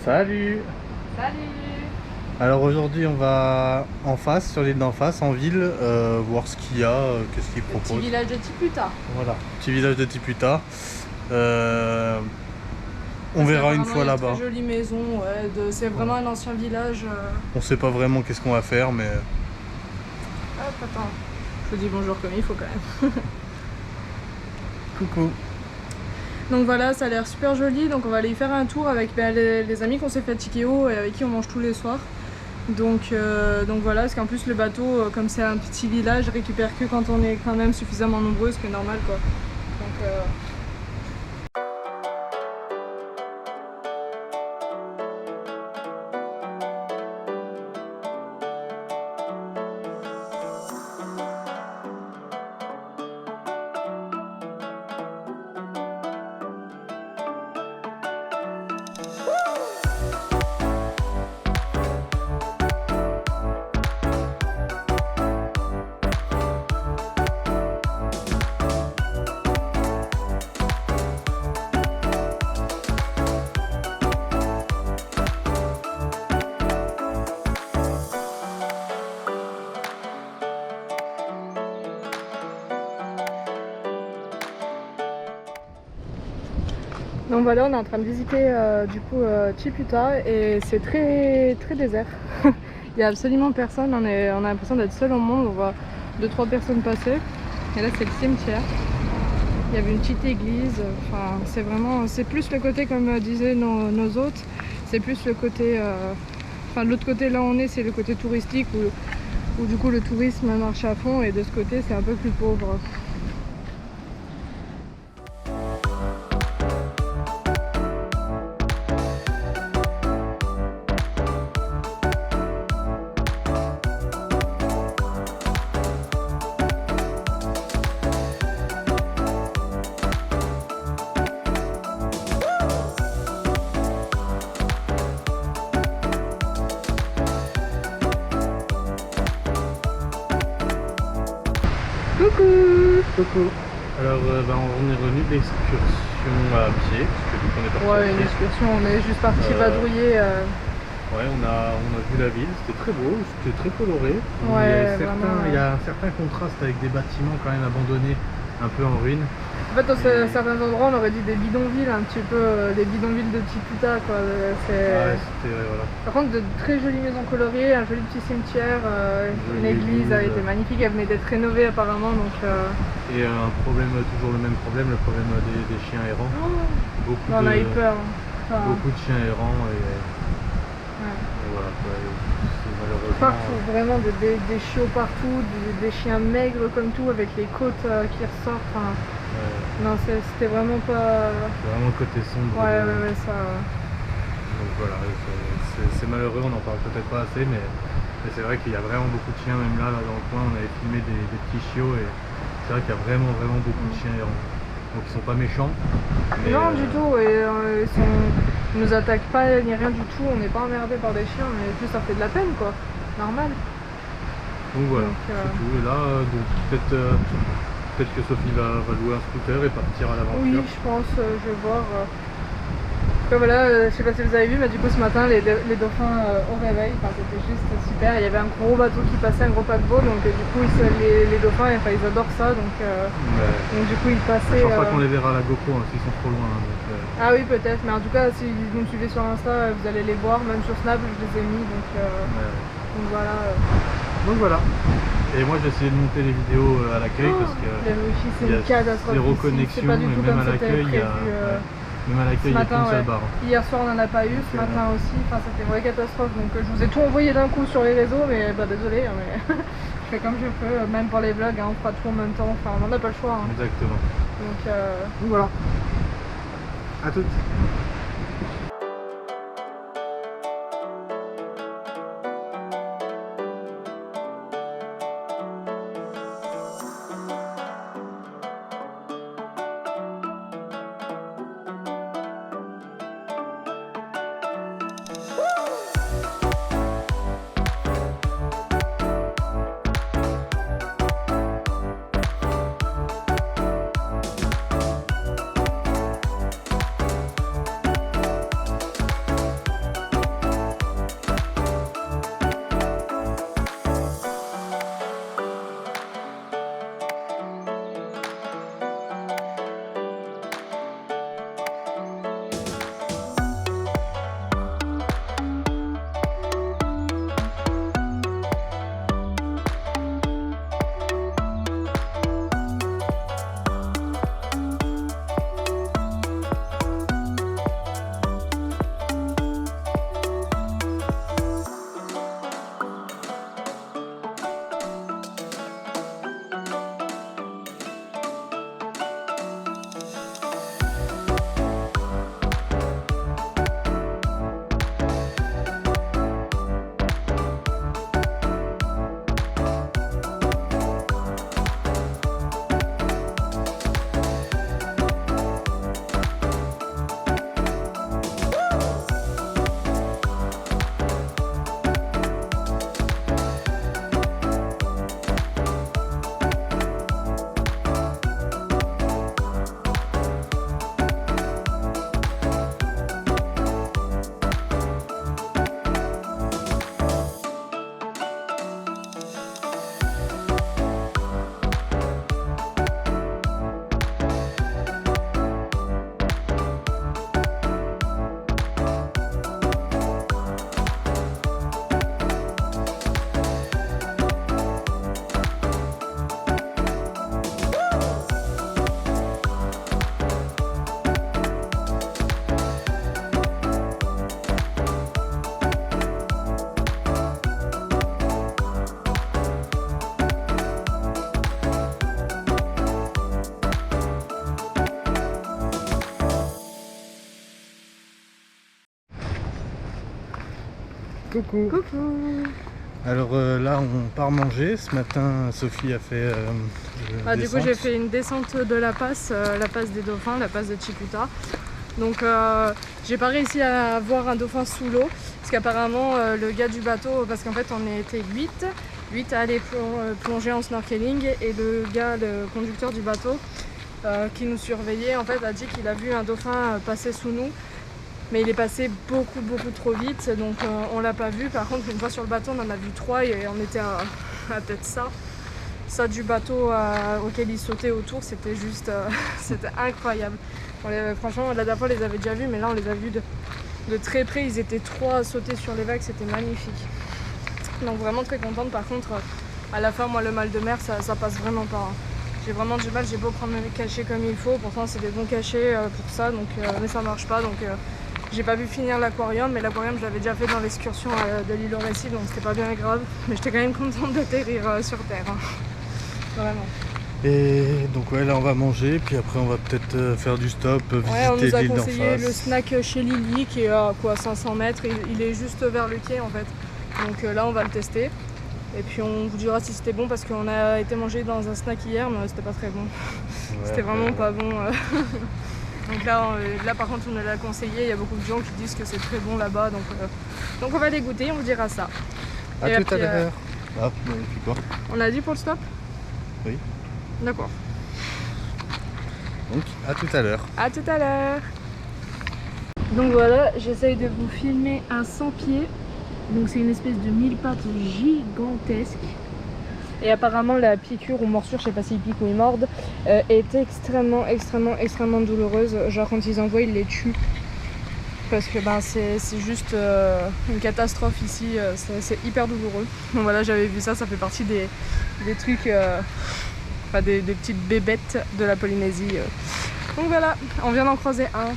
Salut! Salut! Alors aujourd'hui on va en face, sur l'île d'en face, en ville, voir ce qu'il y a, qu'est-ce qu'ils proposent. Petit village de Tiputa. Voilà, petit village de Tiputa. On verra une fois là-bas. Très jolie maison, ouais, c'est vraiment un ancien village. On sait pas vraiment qu'est-ce qu'on va faire, mais... Hop, attends, je vous dis bonjour comme il faut quand même. Coucou! Donc voilà, ça a l'air super joli, donc on va aller y faire un tour avec les amis qu'on s'est fait à Tikeo et avec qui on mange tous les soirs. Donc voilà, parce qu'en plus le bateau, comme c'est un petit village, récupère que quand on est quand même suffisamment nombreux, ce qui est normal quoi. Donc, Donc voilà, on est en train de visiter Tiputa et c'est très désert. Il n'y a absolument personne, on a l'impression d'être seul au monde, on voit 2-3 personnes passer. Et là c'est le cimetière. Il y avait une petite église, enfin c'est vraiment, c'est plus le côté comme disaient nos hôtes, c'est plus le côté, enfin de l'autre côté là où on est c'est le côté touristique où du coup le tourisme marche à fond et de ce côté c'est un peu plus pauvre. Coucou! Coucou! Alors on est revenu de l'excursion à pied, parce que du coup on est parti à Ouais, pied. une excursion, on est juste parti vadrouiller. Ouais, on a vu la ville, c'était très beau, c'était très coloré. Ouais, il y a un certain contraste avec des bâtiments quand même abandonnés, un peu en ruine. En fait, dans certains endroits, on aurait dit des bidonvilles, un petit peu des bidonvilles de Tiputa, quoi. Ouais, c'était, voilà. Par contre, de très jolies maisons colorées, un joli petit cimetière, une église a été magnifique, elle venait d'être rénovée apparemment, donc... Et un problème, toujours le même problème, le problème des chiens errants. Oh, on a eu peur. Enfin, beaucoup de chiens errants et voilà, quoi, c'est malheureusement... Partout, vraiment des chiots partout, des chiens maigres comme tout, avec les côtes qui ressortent. Enfin, non, c'était vraiment pas... C'est vraiment le côté sombre. Ouais, ça... Donc voilà, c'est malheureux, on n'en parle peut-être pas assez, mais c'est vrai qu'il y a vraiment beaucoup de chiens, même là dans le coin, on avait filmé des petits chiots et c'est vrai qu'il y a vraiment beaucoup de chiens errants. Donc ils sont pas méchants. Mais non, du tout, et ils nous attaquent pas ni rien du tout, on n'est pas emmerdé par des chiens, mais plus ça fait de la peine quoi, normal. Donc voilà, c'est tout. Et là, donc peut-être que Sophie va louer un scooter et partir à l'aventure. Oui, je pense, je vais voir. Donc voilà, je sais pas si vous avez vu, mais du coup ce matin les dauphins au réveil, enfin, c'était juste super. Il y avait un gros bateau qui passait, un gros paquebot, donc du coup les dauphins, enfin, ils adorent ça, donc du coup ils passaient. Je pense pas qu'on les verra à la GoPro hein, s'ils sont trop loin. Ah oui peut-être, mais en tout cas si vous me suivez sur Insta, vous allez les voir, même sur Snap je les ai mis, donc voilà. Donc voilà. Et moi j'ai essayé de monter les vidéos à l'accueil parce que le wifi c'est une catastrophe. Zéro connexion, pas du et tout même comme à l'accueil il y a... Même à l'accueil, il y a qu'une seule barre. Hier soir, on n'en a pas eu, ce matin aussi. Enfin, c'était une vraie catastrophe. Donc, je vous ai tout envoyé d'un coup sur les réseaux, mais bah, désolé. Hein, mais je fais comme je peux, même pour les vlogs, hein, on fera tout en même temps. Enfin, on n'en a pas le choix. Hein. Exactement. Donc voilà. À toutes. Coucou. Coucou. Alors là on part manger. Ce matin Sophie a fait Du coup j'ai fait une descente de la passe des dauphins, la passe de Ciputa. Donc j'ai pas réussi à voir un dauphin sous l'eau parce qu'apparemment le gars du bateau, parce qu'en fait on était 8 à aller plonger en snorkeling, et le conducteur du bateau qui nous surveillait en fait a dit qu'il a vu un dauphin passer sous nous, mais il est passé beaucoup trop vite, donc on l'a pas vu. Par contre une fois sur le bateau on en a vu 3 et on était à peut-être ça du bateau auquel il sautait autour, c'était juste c'était incroyable. Franchement la dernière fois on les avait déjà vus, mais là on les a vus de très près, ils étaient 3 à sauter sur les vagues, c'était magnifique. Donc vraiment très contente. Par contre à la fin moi le mal de mer ça passe vraiment pas, hein. J'ai vraiment du mal, j'ai beau prendre mes cachets comme il faut, pourtant c'est des bons cachets pour ça, donc, mais ça marche pas, donc j'ai pas pu finir l'aquarium, mais l'aquarium je l'avais déjà fait dans l'excursion de l'île au Récif, donc c'était pas bien grave, mais j'étais quand même contente d'atterrir sur terre, hein. Vraiment. Et donc ouais, là on va manger, puis après on va peut-être faire du stop, visiter on nous a l'île d'en conseillé face. le snack chez Lily qui est à 500 mètres, il est juste vers le quai en fait, donc là on va le tester. Et puis on vous dira si c'était bon, parce qu'on a été manger dans un snack hier mais c'était pas très bon. Ouais, c'était vraiment pas bon. Donc là par contre on nous l'a conseillé, il y a beaucoup de gens qui disent que c'est très bon là-bas, donc on va les goûter, on vous dira ça. À tout à l'heure. Ah, et puis quoi? On a dit pour le stop? Oui. D'accord. Donc à tout à l'heure. À tout à l'heure. Donc voilà, j'essaye de vous filmer un 100 pieds. Donc c'est une espèce de 1000 pattes gigantesque. Et apparemment la piqûre ou morsure, je sais pas s'ils piquent ou ils mordent, est extrêmement douloureuse. Genre quand ils envoient, ils les tuent. Parce que c'est juste une catastrophe ici, c'est hyper douloureux. Donc voilà, j'avais vu ça fait partie des trucs, des petites bébêtes de la Polynésie. Donc voilà, on vient d'en croiser un.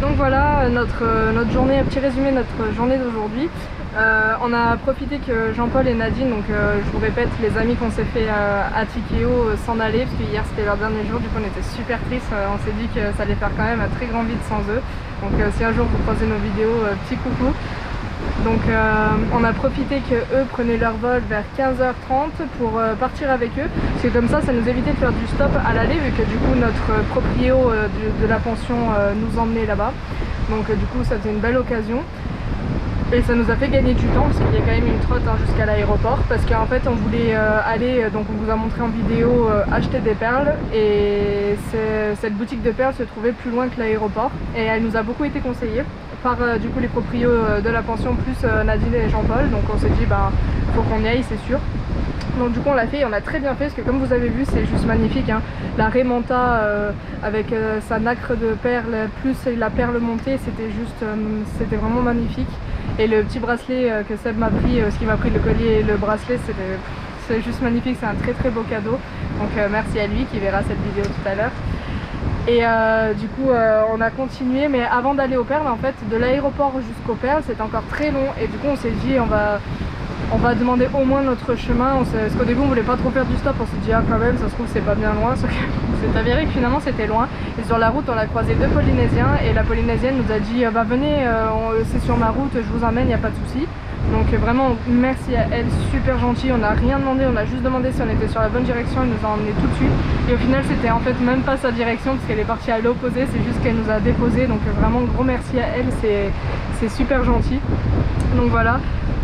Donc voilà notre journée, un petit résumé de notre journée d'aujourd'hui. On a profité que Jean-Paul et Nadine, donc je vous répète, les amis qu'on s'est fait à Tikeo, s'en aller, parce que hier c'était leur dernier jour, du coup on était super tristes, on s'est dit que ça allait faire quand même un très grand vide sans eux. Donc si un jour vous croisez nos vidéos, petit coucou. Donc on a profité que eux prenaient leur vol vers 15h30 pour partir avec eux, parce que comme ça nous évitait de faire du stop à l'aller, vu que du coup notre proprio de la pension nous emmenait là-bas. Donc du coup ça faisait une belle occasion. Et ça nous a fait gagner du temps, parce qu'il y a quand même une trotte jusqu'à l'aéroport, parce qu'en fait on voulait aller, donc on vous a montré en vidéo, acheter des perles, et cette boutique de perles se trouvait plus loin que l'aéroport, et elle nous a beaucoup été conseillée par du coup les proprios de la pension, plus Nadine et Jean-Paul. Donc on s'est dit faut qu'on y aille, c'est sûr. Donc du coup on l'a fait et on a très bien fait, parce que comme vous avez vu c'est juste magnifique, hein. La Raymanta avec sa nacre de perles plus la perle montée, c'était vraiment magnifique. Et le petit bracelet que Seb m'a pris, ce qui m'a pris le collier et le bracelet, c'est juste magnifique, c'est un très beau cadeau. Donc merci à lui qui verra cette vidéo tout à l'heure. Et du coup on a continué, mais avant d'aller aux perles, en fait de l'aéroport jusqu'aux perles c'est encore très long, et du coup on s'est dit on va demander au moins notre chemin, parce qu'au début on voulait pas trop faire du stop, on s'est dit quand même ça se trouve c'est pas bien loin, sauf que c'est avéré que finalement c'était loin. Et sur la route on a croisé 2 Polynésiens, et la Polynésienne nous a dit venez, c'est sur ma route, je vous emmène, il n'y a pas de souci. Donc vraiment merci à elle, super gentille, on n'a rien demandé, on a juste demandé si on était sur la bonne direction, elle nous a emmené tout de suite. Et au final c'était en fait même pas sa direction, parce qu'elle est partie à l'opposé, c'est juste qu'elle nous a déposé. Donc vraiment gros merci à elle, c'est super gentil. Donc voilà.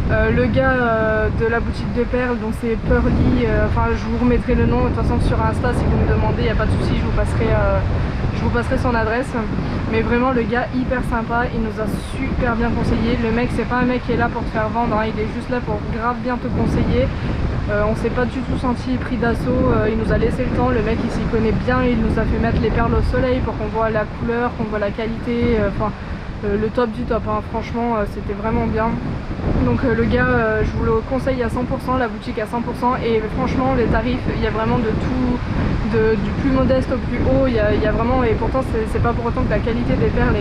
Le gars de la boutique de perles, donc c'est Pearly, je vous remettrai le nom de toute façon sur Insta si vous me demandez, il n'y a pas de souci, je vous Je vous passerai son adresse. Mais vraiment le gars hyper sympa, il nous a super bien conseillé. Le mec, c'est pas un mec qui est là pour te faire vendre, hein. Il est juste là pour grave bien te conseiller. On s'est pas du tout senti pris d'assaut, il nous a laissé le temps. Le mec il s'y connaît bien, il nous a fait mettre les perles au soleil pour qu'on voit la couleur, qu'on voit la qualité, le top du top, hein. Franchement c'était vraiment bien. Donc le gars, je vous le conseille à 100%, la boutique à 100%, et franchement les tarifs, il y a vraiment de tout, du plus modeste au plus haut, il y a vraiment, et pourtant c'est pas pour autant que la qualité des perles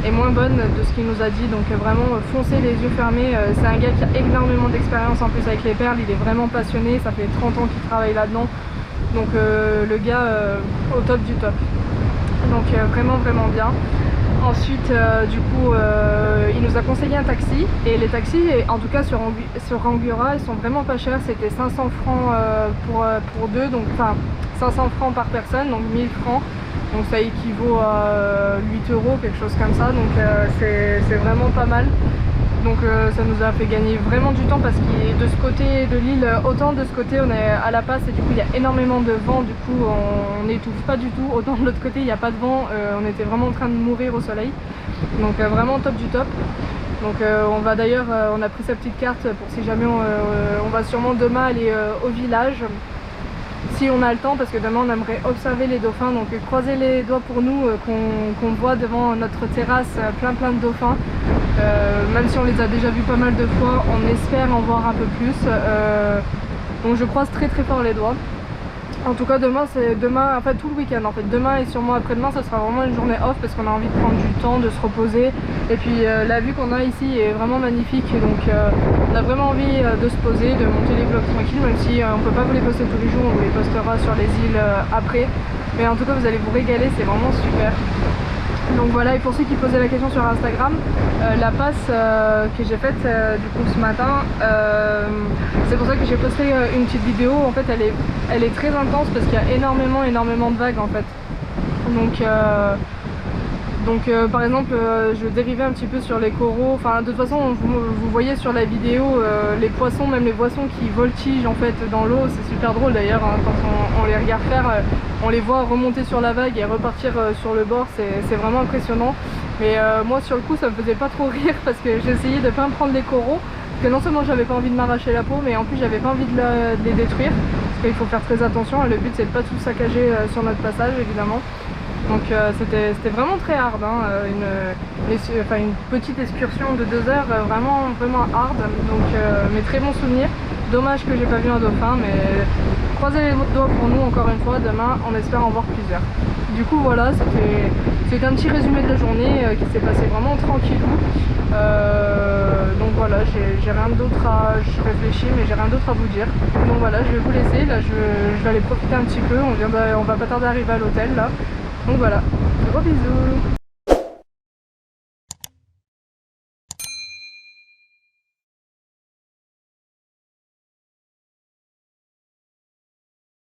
est moins bonne de ce qu'il nous a dit. Donc vraiment foncez les yeux fermés. C'est un gars qui a énormément d'expérience en plus avec les perles, il est vraiment passionné, ça fait 30 ans qu'il travaille là-dedans. Donc le gars au top du top. Donc vraiment bien. Ensuite du coup il nous a conseillé un taxi, et les taxis en tout cas sur Anguera ils sont vraiment pas chers. C'était 500 francs pour deux, donc enfin 500 francs par personne, donc 1000 francs, donc ça équivaut à 8 euros, quelque chose comme ça. Donc c'est vraiment pas mal. Donc ça nous a fait gagner vraiment du temps, parce que de ce côté de l'île, autant de ce côté on est à la passe et du coup il y a énormément de vent, du coup on n'étouffe pas du tout, autant de l'autre côté il n'y a pas de vent, on était vraiment en train de mourir au soleil. Donc vraiment top du top. Donc on va d'ailleurs, on a pris sa petite carte pour si jamais on va sûrement demain aller au village, si on a le temps, parce que demain on aimerait observer les dauphins. Donc croisez les doigts pour nous qu'on voit devant notre terrasse plein de dauphins. Même si on les a déjà vus pas mal de fois, on espère en voir un peu plus. Donc je croise très fort les doigts. En tout cas demain, en fait tout le week-end en fait. Demain et sûrement après-demain, ce sera vraiment une journée off, parce qu'on a envie de prendre du temps, de se reposer. Et puis la vue qu'on a ici est vraiment magnifique, donc on a vraiment envie de se poser, de monter les vlogs tranquilles, même si on peut pas vous les poster tous les jours, on vous les postera sur les îles après. Mais en tout cas vous allez vous régaler, c'est vraiment super. Donc voilà, et pour ceux qui posaient la question sur Instagram, la passe que j'ai faite du coup ce matin, c'est pour ça que j'ai posté une petite vidéo. En fait elle est très intense, parce qu'il y a énormément de vagues en fait. Donc par exemple je dérivais un petit peu sur les coraux, enfin de toute façon vous voyez sur la vidéo les poissons, même les poissons qui voltigent en fait dans l'eau, c'est super drôle d'ailleurs, hein, quand on les regarde faire, on les voit remonter sur la vague et repartir sur le bord, c'est vraiment impressionnant. Mais moi sur le coup ça me faisait pas trop rire, parce que j'essayais de pas me prendre les coraux, parce que non seulement j'avais pas envie de m'arracher la peau, mais en plus j'avais pas envie de les détruire, parce qu'il faut faire très attention, et le but c'est de pas tout saccager sur notre passage évidemment. Donc c'était vraiment très hard, hein, une petite excursion de 2 heures, vraiment hard, donc mais très bon souvenir. Dommage que j'ai pas vu un dauphin, mais croisez les doigts pour nous encore une fois, demain on espère en voir plusieurs. Du coup voilà, c'était un petit résumé de la journée qui s'est passé vraiment tranquillou. Donc voilà, j'ai rien d'autre je réfléchis, mais j'ai rien d'autre à vous dire. Donc voilà, je vais vous laisser, là je vais aller profiter un petit peu, on va pas tarder à arriver à l'hôtel là. Donc voilà, gros bisous.